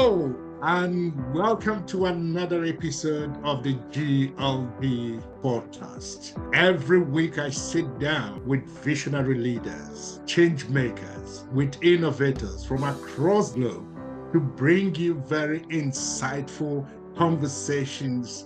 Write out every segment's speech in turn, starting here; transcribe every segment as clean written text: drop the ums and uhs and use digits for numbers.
Hello, and welcome to another episode of the GLBA podcast. Every week I sit down with visionary leaders, change makers, with innovators from across the globe to bring you very insightful conversations,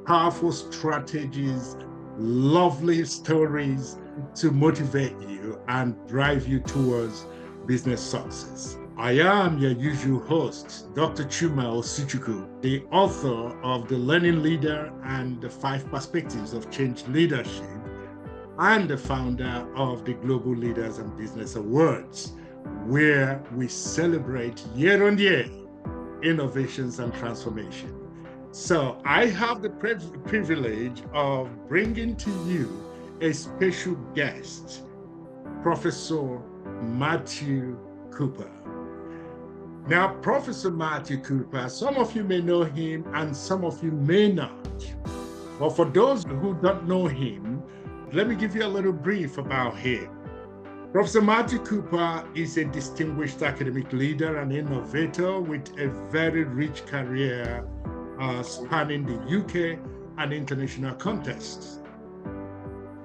powerful strategies, lovely stories to motivate you and drive you towards business success. I am your usual host, Dr. Chuma Osuchukwu, the author of The Learning Leader and the 5 Perspectives of Change Leadership, and the founder of the Global Leaders and Business Awards, where we celebrate year on year innovations and transformation. So I have the privilege of bringing to you a special guest, Professor Matthew Cooper. Now, Professor Matthew Cooper, some of you may know him and some of you may not. But for those who don't know him, let me give you a little brief about him. Professor Matthew Cooper is a distinguished academic leader and innovator with a very rich career spanning the UK and international contexts.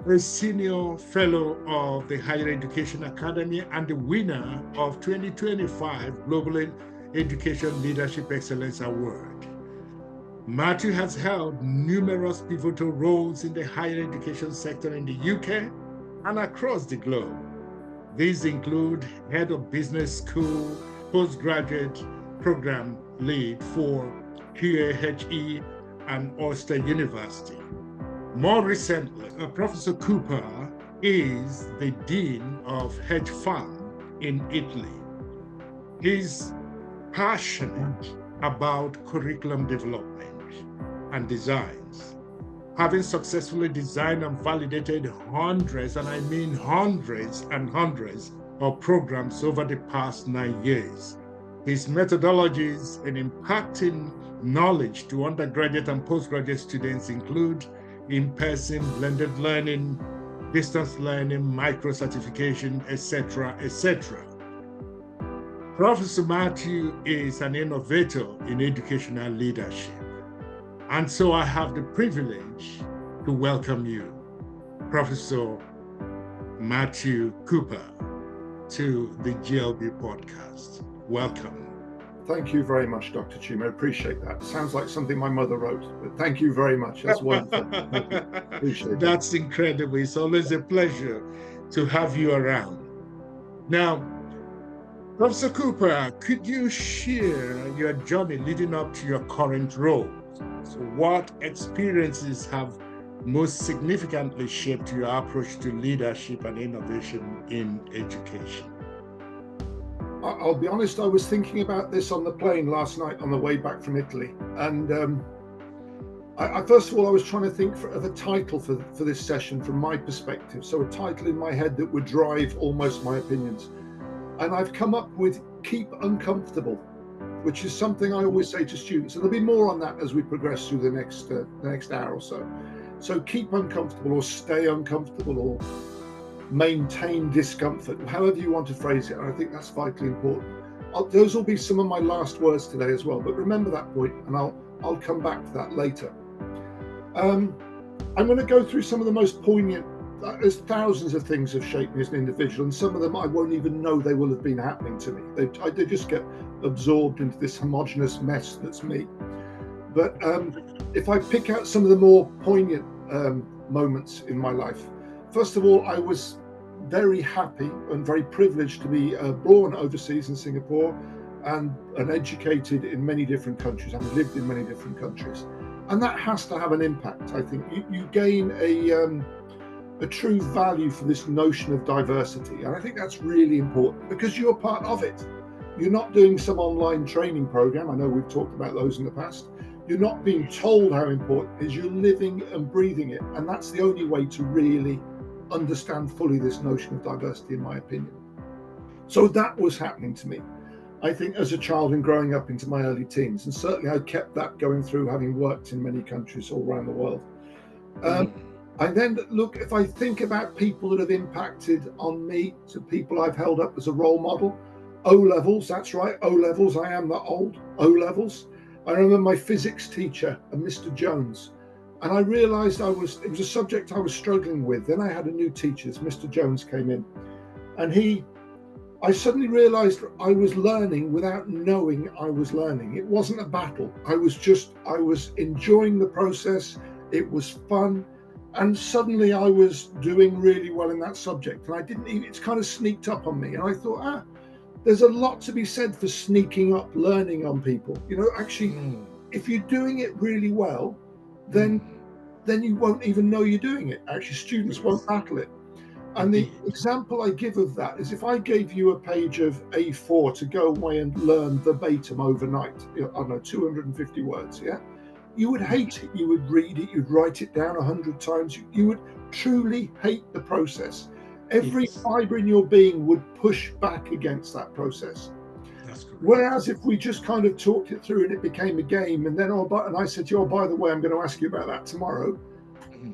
A senior fellow of the Higher Education Academy and the winner of 2025 Global Education Leadership Excellence Award. Matthew has held numerous pivotal roles in the higher education sector in the UK and across the globe. These include Head of Business School, Postgraduate Program Lead for QAHE and Ulster University. More recently, Professor Cooper is the Dean of Hedge Fund in Italy. He's passionate about curriculum development and designs, having successfully designed and validated hundreds, and I mean hundreds and hundreds of programs over the past 9 years. His methodologies in impacting knowledge to undergraduate and postgraduate students include in-person, blended learning, distance learning, micro-certification, etc., etc. Professor Matthew is an innovator in educational leadership. And so I have the privilege to welcome you, Professor Matthew Cooper, to the GLB podcast. Welcome. Thank you very much, Dr. Chuma. I appreciate that. Sounds like something my mother wrote, but thank you very much. That's wonderful. Appreciate that. That's incredible. It's always a pleasure to have you around. Now, Professor Cooper, could you share your journey leading up to your current role? So what experiences have most significantly shaped your approach to leadership and innovation in education? I'll be honest, I was thinking about this on the plane last night on the way back from Italy. And I first of all, I was trying to think of a title for this session from my perspective. So a title in my head that would drive almost my opinions. And I've come up with Keep Uncomfortable, which is something I always say to students. And there'll be more on that as we progress through the next hour or so. So keep uncomfortable, or stay uncomfortable, or maintain discomfort, however you want to phrase it. And I think that's vitally important. Those will be some of my last words today as well, but remember that point, and I'll come back to that later. I'm going to go through some of the most poignant. There's thousands of things have shaped me as an individual, and some of them I won't even know they will have been happening to me. They just get absorbed into this homogenous mess that's me. But if I pick out some of the more poignant moments in my life, first of all, I was very happy and very privileged to be born overseas in Singapore and educated in many different countries. I've lived in many different countries. And that has to have an impact, I think. You gain a true value for this notion of diversity. And I think that's really important because you're part of it. You're not doing some online training program. I know we've talked about those in the past. You're not being told how important it is. You're living and breathing it. And that's the only way to really understand fully this notion of diversity, in my opinion. So that was happening to me, I think, as a child and growing up into my early teens. And certainly I kept that going through, having worked in many countries all around the world. I then look, if I think about people that have impacted on me, so people I've held up as a role model, O levels, that's right, O levels. I am that old. O levels. I remember my physics teacher, Mr. Jones, and I realized it was a subject I was struggling with. Then I had a new teacher, Mr. Jones came in, and I suddenly realized I was learning without knowing I was learning. It wasn't a battle. I was enjoying the process. It was fun. And suddenly I was doing really well in that subject. And I didn't even, it's kind of sneaked up on me. And I thought, there's a lot to be said for sneaking up learning on people. You know, actually, if you're doing it really well, then you won't even know you're doing it. Actually, students won't battle it. And the example I give of that is if I gave you a page of A4 to go away and learn verbatim overnight, I don't know, 250 words, yeah? You would hate it. You would read it. You'd write it down 100 times. You would truly hate the process. Every fiber in your being would push back against that process. Whereas if we just kind of talked it through and it became a game, and then and I said to you, by the way, I'm going to ask you about that tomorrow,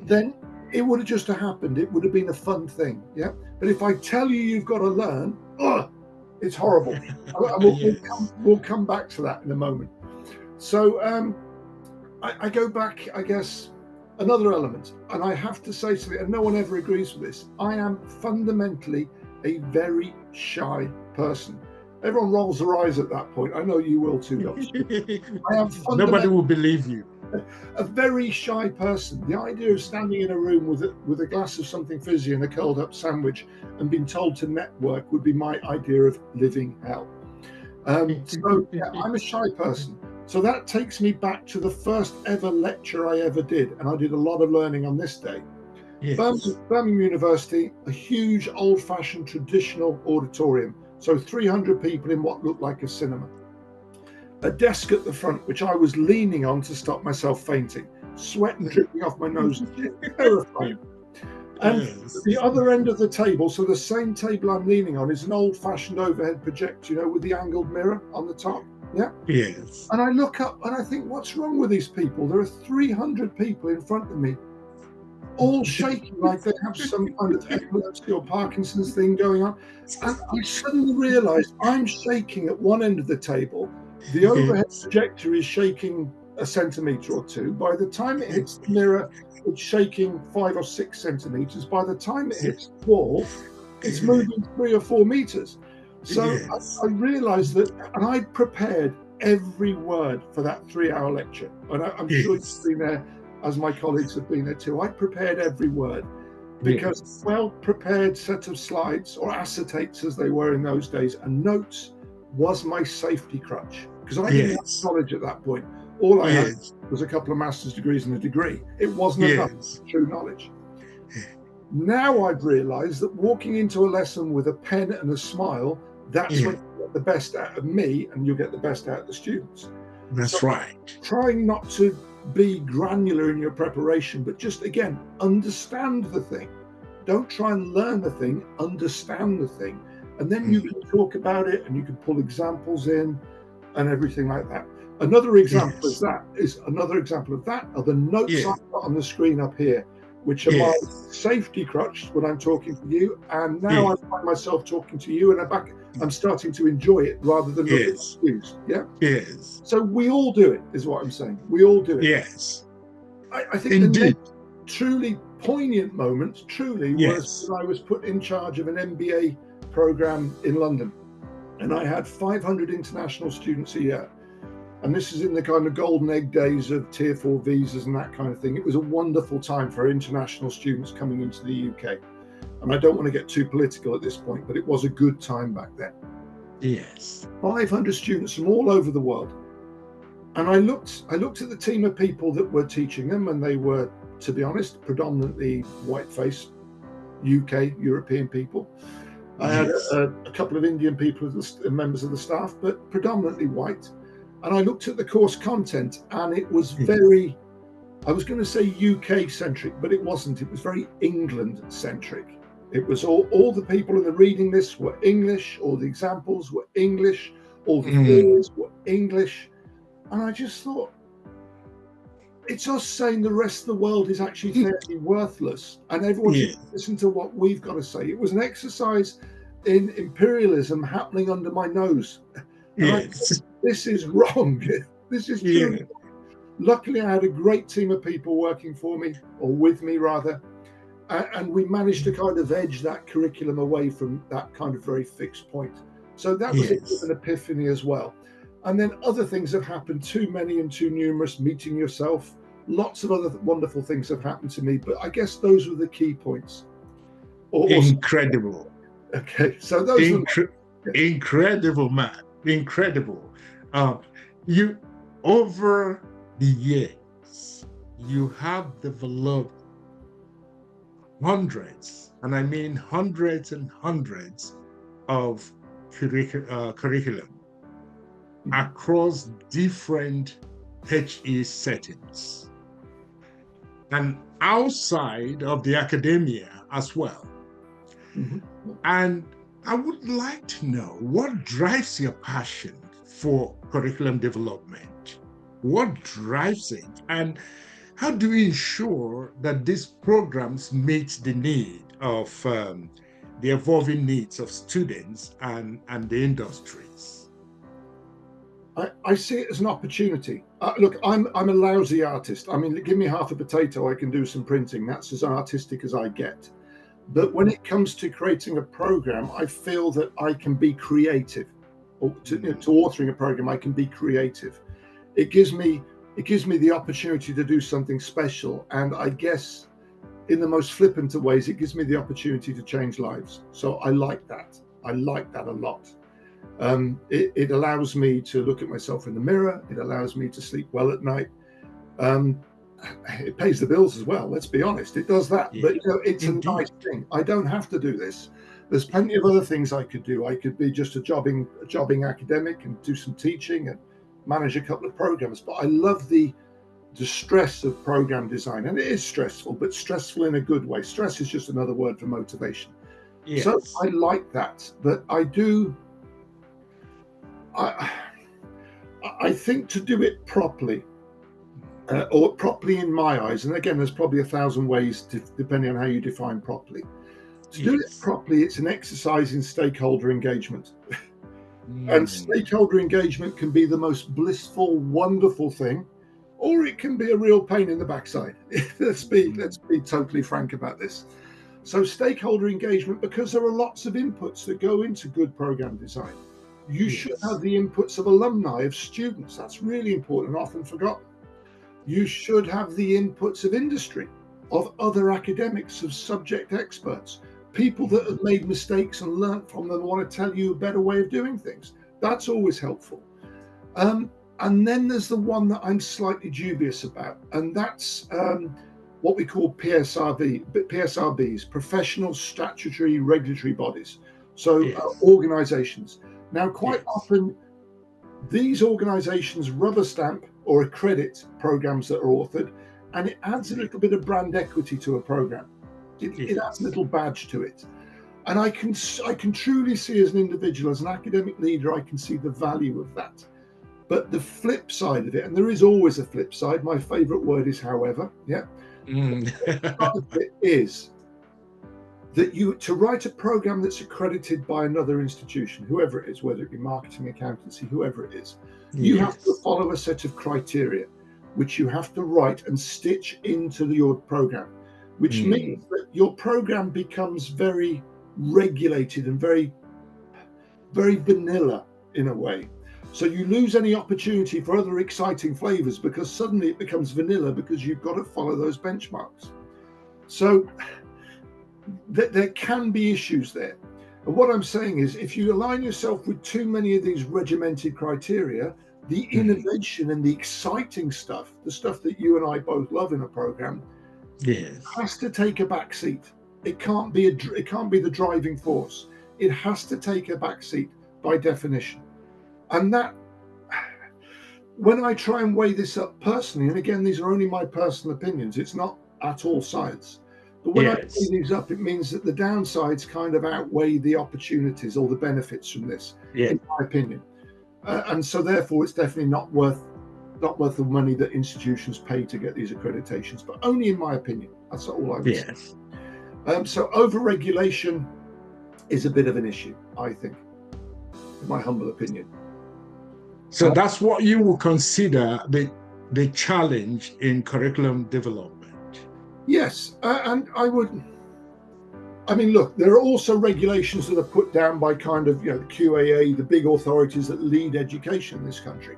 then it would have just happened. It would have been a fun thing, yeah. But if I tell you you've got to learn, it's horrible. We'll come back to that in a moment. So I go back, I guess, another element, and I have to say something, and no one ever agrees with this. I am fundamentally a very shy person. Everyone rolls their eyes at that point. I know you will too, Doctor. Nobody will believe you. A very shy person. The idea of standing in a room with a glass of something fizzy and a curled up sandwich and being told to network would be my idea of living hell. So yeah, I'm a shy person. So that takes me back to the first ever lecture I ever did, and I did a lot of learning on this day. Yes. Birmingham University, a huge old-fashioned traditional auditorium, so 300 people in what looked like a cinema. A desk at the front, which I was leaning on to stop myself fainting, sweat dripping off my nose, terrifying. And the other end of the table, so the same table I'm leaning on, is an old-fashioned overhead projector, with the angled mirror on the top. Yeah. Yes. And I look up and I think, what's wrong with these people? There are 300 people in front of me, all shaking like they have some kind of epilepsy or Parkinson's thing going on. And I suddenly realized I'm shaking at one end of the table. The overhead projector is shaking a centimeter or two. By the time it hits the mirror, it's shaking 5 or 6 centimeters. By the time it hits the wall, it's moving 3 or 4 meters. So I realized that, and I prepared every word for that 3-hour lecture. And I'm sure you've been there, as my colleagues have been there too. I prepared every word because well-prepared set of slides, or acetates as they were in those days, and notes was my safety crutch. Because I didn't have knowledge at that point. All I had was a couple of master's degrees and a degree. It wasn't enough true knowledge. Now I've realized that walking into a lesson with a pen and a smile, that's when you get the best out of me, and you'll get the best out of the students. That's right. Trying not to be granular in your preparation, but just, again, understand the thing. Don't try and learn the thing, understand the thing. And then you can talk about it, and you can pull examples in and everything like that. Another example of that are the notes I've got on the screen up here, which are my safety crutch when I'm talking to you. And now I find myself talking to you, and I'm starting to enjoy it rather than looking confused. Yeah. Yes. So we all do it, is what I'm saying. We all do it. Yes. I think the next truly poignant moment, was when I was put in charge of an MBA program in London, and I had 500 international students a year. And this is in the kind of golden egg days of Tier 4 visas and that kind of thing. It was a wonderful time for international students coming into the UK. And I don't want to get too political at this point, but it was a good time back then. Yes. 500 students from all over the world. And I looked at the team of people that were teaching them, and they were, to be honest, predominantly white-faced UK, European people. I had a couple of Indian people, members of the staff, but predominantly white. And I looked at the course content, and it was very, I was going to say UK-centric, but it wasn't. It was very England-centric. It was all the people in the reading list were English, all the examples were English, all the theories were English. And I just thought, it's us saying the rest of the world is actually fairly worthless, and everyone should listen to what we've got to say. It was an exercise in imperialism happening under my nose. And Yes. this is wrong. This is true. Yeah. Luckily, I had a great team of people working for me, or with me rather, and we managed to kind of edge that curriculum away from that kind of very fixed point. So that was a bit of an epiphany as well. And then other things have happened, too many and too numerous, meeting yourself. Lots of other wonderful things have happened to me, but I guess those were the key points. Incredible. Okay, so those incredible, man. Incredible. You, over the years, you have developed hundreds, and I mean hundreds and hundreds of curriculum across different HE settings and outside of the academia as well. Mm-hmm. And I would like to know what drives your passion for curriculum development? What drives it? And how do we ensure that these programs meet the need of the evolving needs of students and the industries? I see it as an opportunity. Look, I'm a lousy artist. I mean, give me half a potato, I can do some printing. That's as artistic as I get. But when it comes to creating a program, I feel that I can be creative. Or to authoring a program, I can be creative. It gives me the opportunity to do something special, and I guess in the most flippant of ways, it gives me the opportunity to change lives. So I like that. I like that a lot. It allows me to look at myself in the mirror. It allows me to sleep well at night. It pays the bills as well. Let's be honest, it does that. Yeah. But it's indeed a nice thing. I don't have to do this. There's plenty of other things I could do. I could be just a jobbing academic and do some teaching and manage a couple of programs. But I love the stress of program design, and it is stressful, but stressful in a good way. Stress is just another word for motivation. Yes. So I like that, but I think to do it properly, or properly in my eyes, and again, there's probably 1,000 ways depending on how you define properly. To do it properly, it's an exercise in stakeholder engagement. And stakeholder engagement can be the most blissful, wonderful thing, or it can be a real pain in the backside. Let's be totally frank about this. So stakeholder engagement, because there are lots of inputs that go into good program design. You should have the inputs of alumni, of students. That's really important and often forgotten. You should have the inputs of industry, of other academics, of subject experts, people that have made mistakes and learnt from them and want to tell you a better way of doing things. That's always helpful. And then there's the one that I'm slightly dubious about, and that's what we call PSRBs, professional statutory regulatory bodies. So organizations. Now, quite often, these organizations rubber stamp or accredit programs that are authored, and it adds a little bit of brand equity to a program. It adds a little badge to it. And I can truly see, as an individual, as an academic leader, I can see the value of that. But the flip side of it, and there is always a flip side, my favorite word is however, The flip side of it is that to write a program that's accredited by another institution, whoever it is, whether it be marketing, accountancy, whoever it is, you have to follow a set of criteria, which you have to write and stitch into your program, which means that your program becomes very regulated and very, very vanilla in a way. So you lose any opportunity for other exciting flavors because suddenly it becomes vanilla because you've got to follow those benchmarks. So there can be issues there. And what I'm saying is, if you align yourself with too many of these regimented criteria, the innovation and the exciting stuff, the stuff that you and I both love in a program, has to take a back seat. It can't be the driving force. It has to take a back seat by definition. And that, when I try and weigh this up personally, and again, these are only my personal opinions, it's not at all science. But when I weigh these up, it means that the downsides kind of outweigh the opportunities or the benefits from this, in my opinion. And so therefore, it's definitely not worth the money that institutions pay to get these accreditations, but only in my opinion. That's all I would say. So over-regulation, is a bit of an issue, I think, in my humble opinion. So that's what you would consider the challenge in curriculum development. Yes, and I mean, look, there are also regulations that are put down by kind of, the QAA, the big authorities that lead education in this country.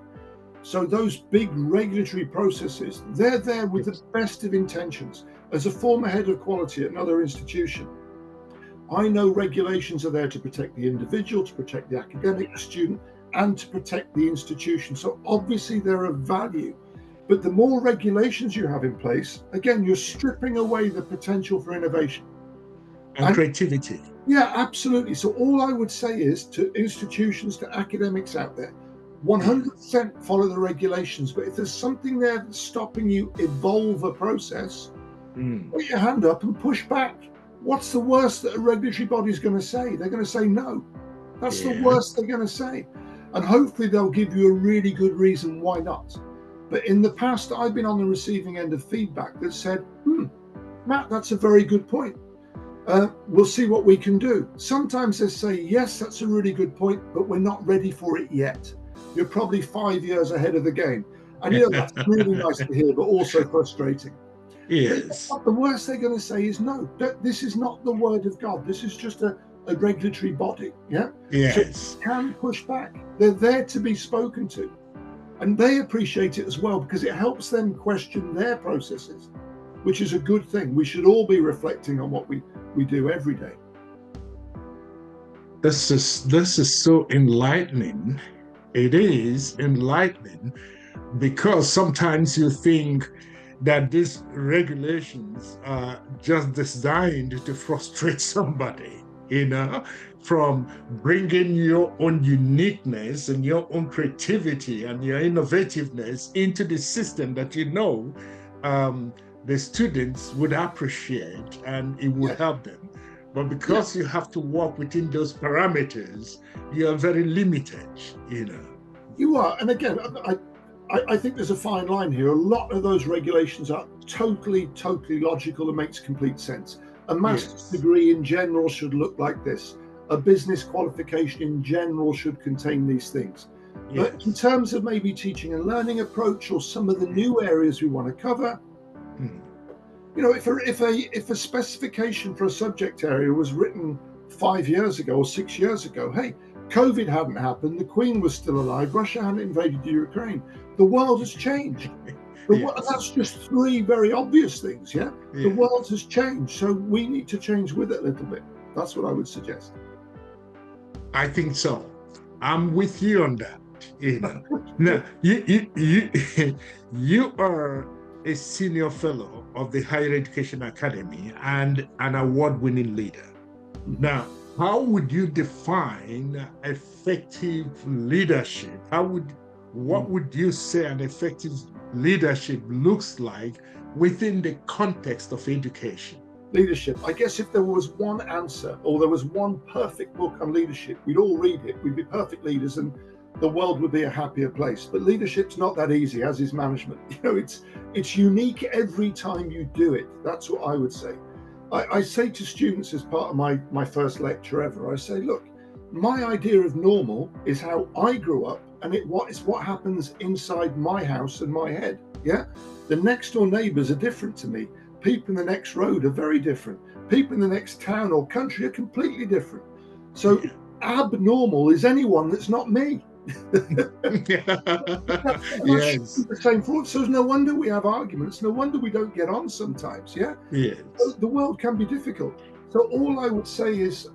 So those big regulatory processes, they're there with the best of intentions. As a former head of quality at another institution, I know regulations are there to protect the individual, to protect the academic, the student, and to protect the institution. So obviously they're of value. But the more regulations you have in place, again, you're stripping away the potential for innovation. And creativity. Yeah, absolutely. So all I would say is to institutions, to academics out there, 100% follow the regulations. But if there's something there that's stopping you evolve a process, put your hand up and push back. What's the worst that a regulatory body is going to say? They're going to say no. That's the worst they're going to say. And hopefully they'll give you a really good reason why not. But in the past, I've been on the receiving end of feedback that said, Matt, that's a very good point. We'll see what we can do. Sometimes they say, yes, that's a really good point, but we're not ready for it yet. You're probably 5 years ahead of the game. And that's really nice to hear, but also frustrating. Yes. But the worst they're going to say is, no, this is not the word of God. This is just a regulatory body. Yeah. Yes. So you can push back. They're there to be spoken to. And they appreciate it as well because it helps them question their processes, which is a good thing. We should all be reflecting on what we do every day. This is so enlightening. It is enlightening because sometimes you think that these regulations are just designed to frustrate somebody, from bringing your own uniqueness and your own creativity and your innovativeness into the system that the students would appreciate and it would help them. But because you have to work within those parameters, you are very limited, You are. And again, I think there's a fine line here. A lot of those regulations are totally logical and makes complete sense. A master's degree in general should look like this. A business qualification in general should contain these things. But in terms of maybe teaching and learning approach or some of the new areas we want to cover, if a specification for a subject area was written 5 years ago or 6 years ago, hey, COVID hadn't happened, the Queen was still alive, Russia hadn't invaded Ukraine, the world has changed. That's just three very obvious things, The world has changed, so we need to change with it a little bit. That's what I would suggest. I think so. I'm with you on that. Now, you are a senior fellow of the Higher Education Academy and an award-winning leader. Now, how would you define effective leadership? What would you say an effective leadership looks like within the context of education? Leadership. I guess if there was one answer or there was one perfect book on leadership, we'd all read it. We'd be perfect leaders and the world would be a happier place. But leadership's not that easy, as is management. It's unique every time you do it. That's what I would say. I say to students as part of my first lecture ever, I say, look, my idea of normal is how I grew up and what happens inside my house and my head. The next door neighbors are different to me. People in the next road are very different. People in the next town or country are completely different. So abnormal is anyone that's not me. Yes. The same for us. So no wonder we have arguments. No wonder we don't get on sometimes. Yes. The world can be difficult. So all I would say is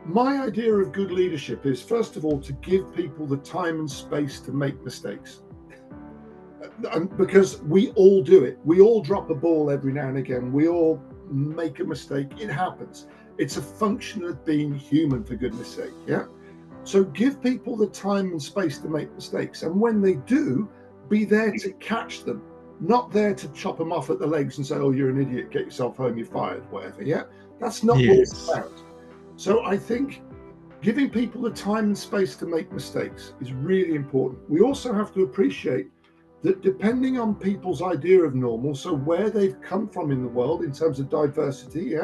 my idea of good leadership is, first of all, to give people the time and space to make mistakes. Because we all do it. We all drop a ball every now and again. We all make a mistake. It happens. It's a function of being human, for goodness sake. So give people the time and space to make mistakes. And when they do, be there to catch them, not there to chop them off at the legs and say, oh, you're an idiot, get yourself home, you're fired, whatever. That's not what it's about. So I think giving people the time and space to make mistakes is really important. We also have to appreciate that depending on people's idea of normal, so where they've come from in the world in terms of diversity,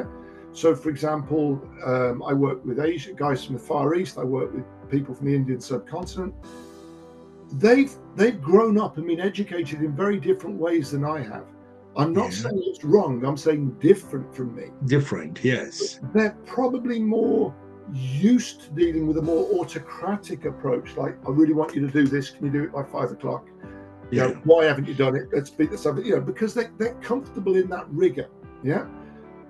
So, for example, I work with Asia guys from the Far East. I work with people from the Indian subcontinent. They've grown up and been educated in very different ways than I have. I'm not saying it's wrong. I'm saying different from me. Different, yes. But they're probably more used to dealing with a more autocratic approach. Like, I really want you to do this. Can you do it by 5 o'clock? Yeah. You know, why haven't you done it? Let's beat this up. You know, because they're comfortable in that rigor. Yeah.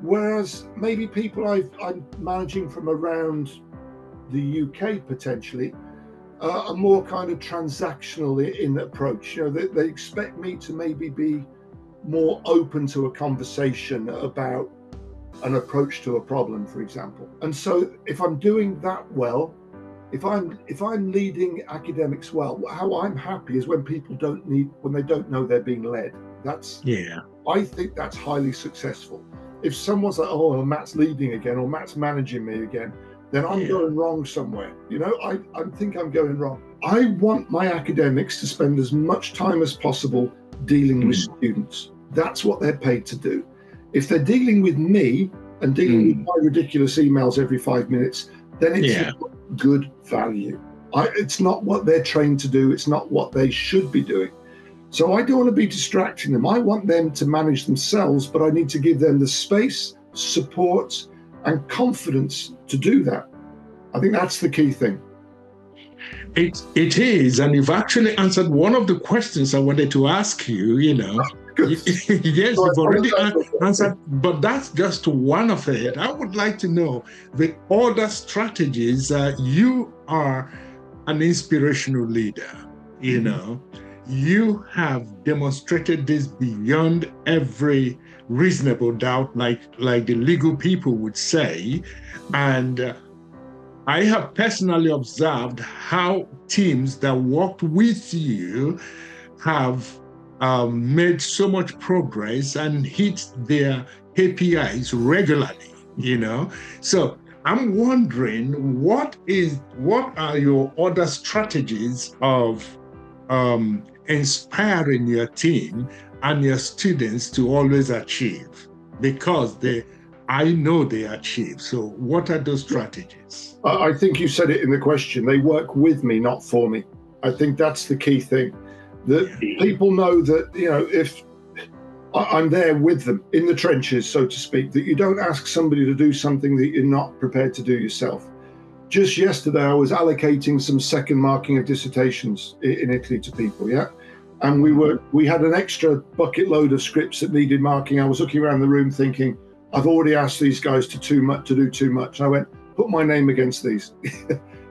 Whereas maybe people I'm managing from around the UK potentially are more kind of transactional in the approach. You know, they expect me to maybe be more open to a conversation about an approach to a problem, for example. And so if I'm doing that well, if I'm leading academics well, how I'm happy is when people when they don't know they're being led. I think that's highly successful. If someone's like, oh, Matt's leading again, or Matt's managing me again, then I'm going wrong somewhere. You know, I think I'm going wrong. I want my academics to spend as much time as possible dealing with students. That's what they're paid to do. If they're dealing with me and dealing with my ridiculous emails every 5 minutes, then it's not good value. It's not what they're trained to do. It's not what they should be doing. So I don't want to be distracting them. I want them to manage themselves, but I need to give them the space, support, and confidence to do that. I think that's the key thing. It is, and you've actually answered one of the questions I wanted to ask you, you know. Yes, you've already answered, but that's just one of it. I would like to know the other strategies. You are an inspirational leader, you know. You have demonstrated this beyond every reasonable doubt, like the legal people would say. And I have personally observed how teams that worked with you have made so much progress and hit their KPIs regularly, you know. So I'm wondering, what are your other strategies of inspiring your team and your students to always achieve? Because I know they achieve. So what are those strategies? I think you said it in the question. They work with me, not for me. I think that's the key thing. That people know that, you know, if I'm there with them in the trenches, so to speak, that you don't ask somebody to do something that you're not prepared to do yourself. Just yesterday, I was allocating some second marking of dissertations in Italy to people, and we had an extra bucket load of scripts that needed marking. I was looking around the room thinking, I've already asked these guys to do too much. And I went, put my name against these.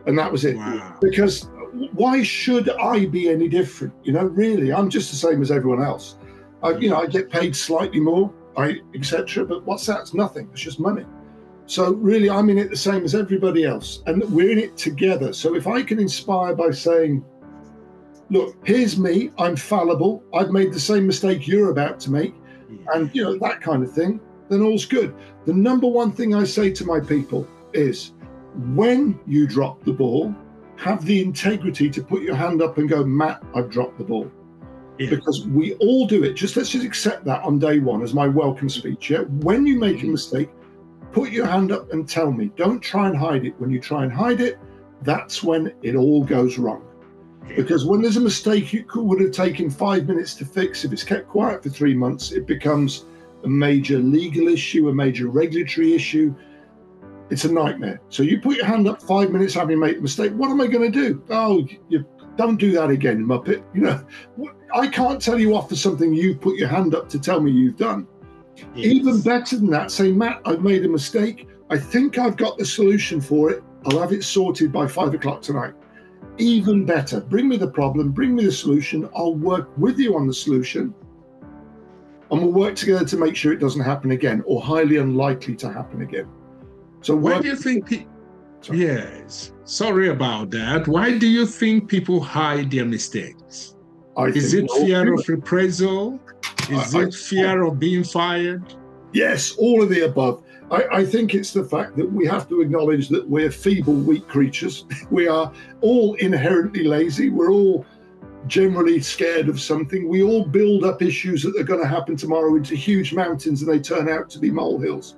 And that was it. Wow. Because why should I be any different? You know, really, I'm just the same as everyone else. I get paid slightly more, etc. But what's that? It's nothing. It's just money. So really, I'm in it the same as everybody else. And we're in it together. So if I can inspire by saying, look, here's me, I'm fallible, I've made the same mistake you're about to make, and you know, that kind of thing, then all's good. The number one thing I say to my people is, when you drop the ball, have the integrity to put your hand up and go, Matt, I've dropped the ball. Because we all do it. Let's just accept that on day one as my welcome speech. When you make a mistake, put your hand up and tell me. Don't try and hide it. When you try and hide it, that's when it all goes wrong. Because when there's a mistake you would have taken 5 minutes to fix, if it's kept quiet for 3 months, it becomes a major legal issue, a major regulatory issue. It's a nightmare. So you put your hand up 5 minutes having made a mistake. What am I going to do? Oh, you don't do that again, Muppet. You know, I can't tell you off for something you put your hand up to tell me you've done. Even better than that, say, Matt, I've made a mistake. I think I've got the solution for it. I'll have it sorted by 5 o'clock tonight. Even better. Bring me the problem, bring me the solution. I'll work with you on the solution. And we'll work together to make sure it doesn't happen again, or highly unlikely to happen again. So why do you think yes, sorry about that. Why do you think people hide their mistakes? Is it fear of reprisal? Is it fear of being fired? Yes, all of the above. I think it's the fact that we have to acknowledge that we're feeble, weak creatures. We are all inherently lazy. We're all generally scared of something. We all build up issues that are going to happen tomorrow into huge mountains, and they turn out to be molehills.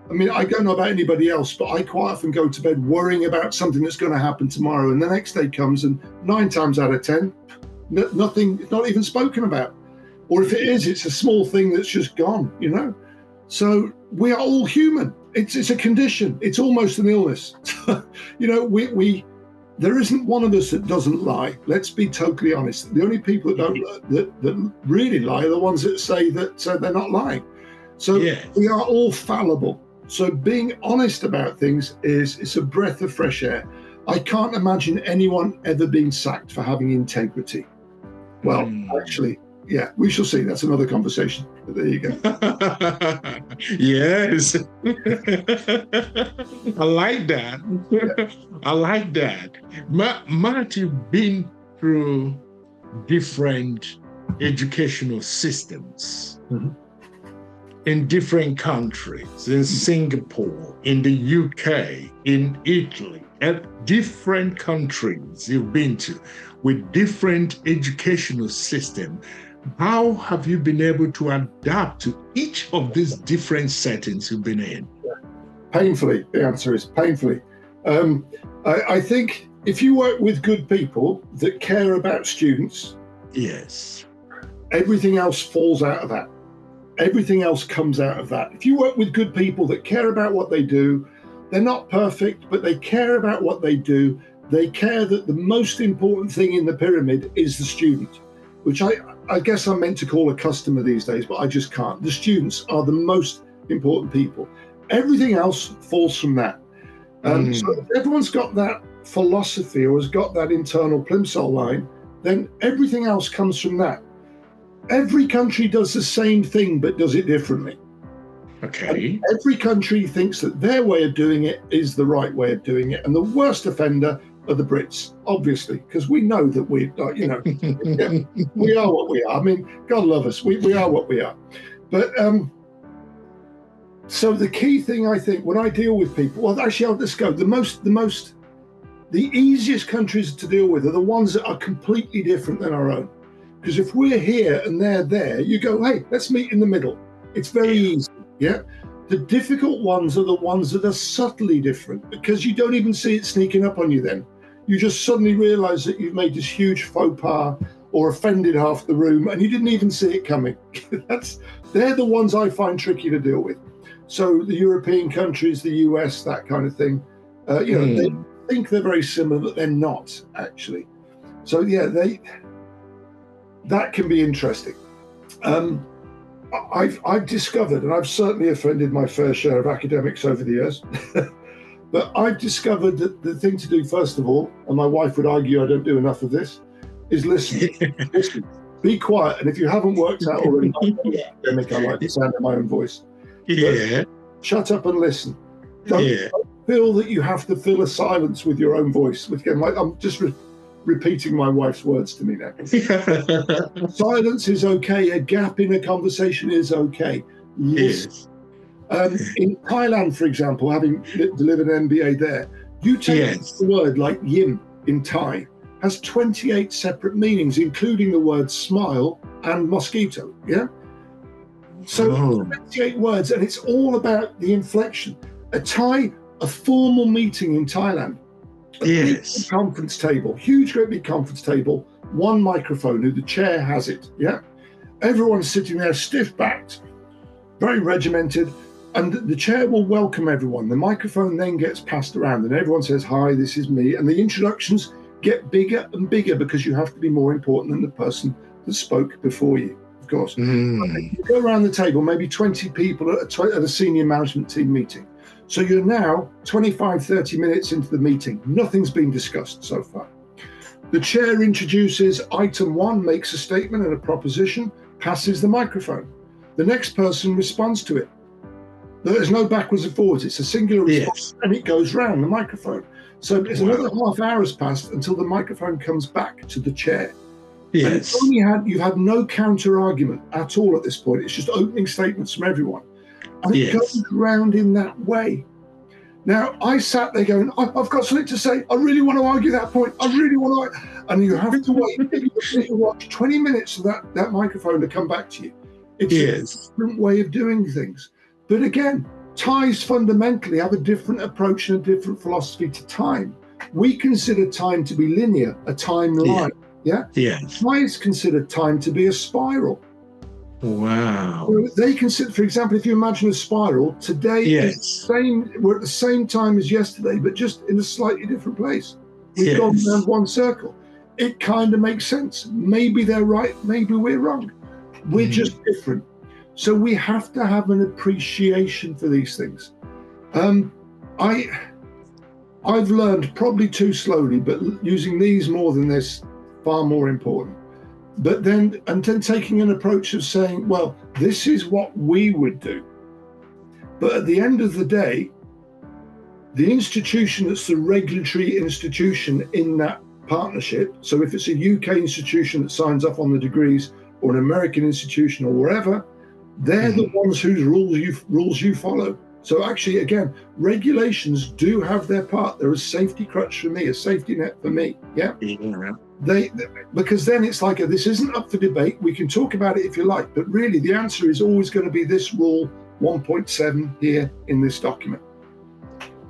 I mean, I don't know about anybody else, but I quite often go to bed worrying about something that's going to happen tomorrow. And the next day comes and 9 times out of 10, nothing, not even spoken about. Or if it is, it's a small thing that's just gone, you know? So we are all human. It's a condition. It's almost an illness. You know, there isn't one of us that doesn't lie. Let's be totally honest. The only people that really lie are the ones that say that they're not lying. So we are all fallible. So being honest about things it's a breath of fresh air. I can't imagine anyone ever being sacked for having integrity. Well, actually, yeah, we shall see. That's another conversation. But there you go. Yes. I like that. Yeah. I like that. Matt, you've been through different educational systems in different countries, in Singapore, in the UK, in Italy, at different countries you've been to with different educational systems. How have you been able to adapt to each of these different settings you've been in? Painfully, the answer is painfully. I think if you work with good people that care about students, yes, everything else falls out of that. Everything else comes out of that. If you work with good people that care about what they do, they're not perfect, but they care about what they do. They care that the most important thing in the pyramid is the student, which I guess I'm meant to call a customer these days, but I just can't. The students are the most important people. Everything else falls from that. So if everyone's got that philosophy or has got that internal plimsoll line, then everything else comes from that. Every country does the same thing, but does it differently. Okay. And every country thinks that their way of doing it is the right way of doing it. And the worst offender are the Brits, obviously, because we know that we are what we are. I mean, God love us. We are what we are. But so the key thing, I think, when I deal with people, well, actually, I'll just go. The easiest countries to deal with are the ones that are completely different than our own. Because if we're here and they're there, you go, hey, let's meet in the middle. It's very easy. Yeah. The difficult ones are the ones that are subtly different because you don't even see it sneaking up on you then. You just suddenly realize that you've made this huge faux pas or offended half the room and you didn't even see it coming. They're the ones I find tricky to deal with. So the European countries, the US, that kind of thing, they think they're very similar, but they're not actually. So yeah, that can be interesting. I've discovered, and I've certainly offended my fair share of academics over the years, but I've discovered that the thing to do, first of all, and my wife would argue I don't do enough of this, is listen. Listen, be quiet. And if you haven't worked out already, academic, I like the sound of my own voice. Yeah. But shut up and listen. Don't feel that you have to fill a silence with your own voice. Which again, I'm just repeating my wife's words to me now. Silence is okay. A gap in a conversation is okay. Yes. In Thailand, for example, having delivered an MBA there, you take a word like yin in Thai has 28 separate meanings, including the words smile and mosquito. Yeah. So 28 words, and it's all about the inflection. A formal meeting in Thailand. Big conference table, huge, great big conference table, one microphone, who the chair has it, yeah? Everyone's sitting there stiff-backed, very regimented, and the chair will welcome everyone. The microphone then gets passed around, and everyone says, hi, this is me, and the introductions get bigger and bigger because you have to be more important than the person that spoke before you, of course. You go around the table, maybe 20 people at a senior management team meeting. So you're now 25, 30 minutes into the meeting. Nothing's been discussed so far. The chair introduces item 1, makes a statement and a proposition, passes the microphone. The next person responds to it. There's no backwards and forwards. It's a singular response, and it goes round the microphone. So it's another half hour has passed until the microphone comes back to the chair. Yes. And you've had no counter argument at all at this point. It's just opening statements from everyone. And it goes round in that way. Now, I sat there going, I've got something to say. I really want to argue that point. I really want to. And you have to wait. You watch 20 minutes of that microphone to come back to you. It's a different way of doing things. But again, Thais fundamentally have a different approach and a different philosophy to time. We consider time to be linear, a timeline. Yeah. Yes. Thais consider time to be a spiral. Wow. So they consider, for example, if you imagine a spiral, today is the same. We're at the same time as yesterday, but just in a slightly different place. We've gone around one circle. It kind of makes sense. Maybe they're right, maybe we're wrong. We're just different. So we have to have an appreciation for these things. I've learned, probably too slowly, but using these more than this, far more important. But then taking an approach of saying, well, this is what we would do. But at the end of the day, the institution that's the regulatory institution in that partnership, so if it's a UK institution that signs off on the degrees, or an American institution, or wherever, they're the ones whose rules you follow. So actually, again, regulations do have their part. They're a safety crutch for me, a safety net for me. Yeah. Because then it's like, this isn't up for debate. We can talk about it if you like, but really the answer is always going to be this rule 1.7 here in this document.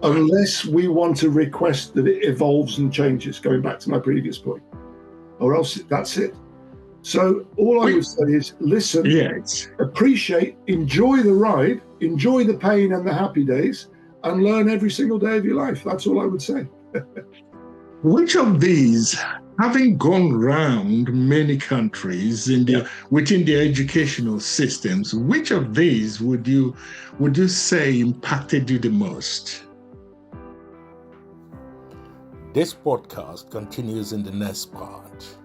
Unless we want to request that it evolves and changes, going back to my previous point, or else that's it. So all I would say is listen, appreciate, enjoy the ride, enjoy the pain and the happy days, and learn every single day of your life. That's all I would say. Which of these, having gone round many countries within the educational systems, which of these would you say impacted you the most? This podcast continues in the next part.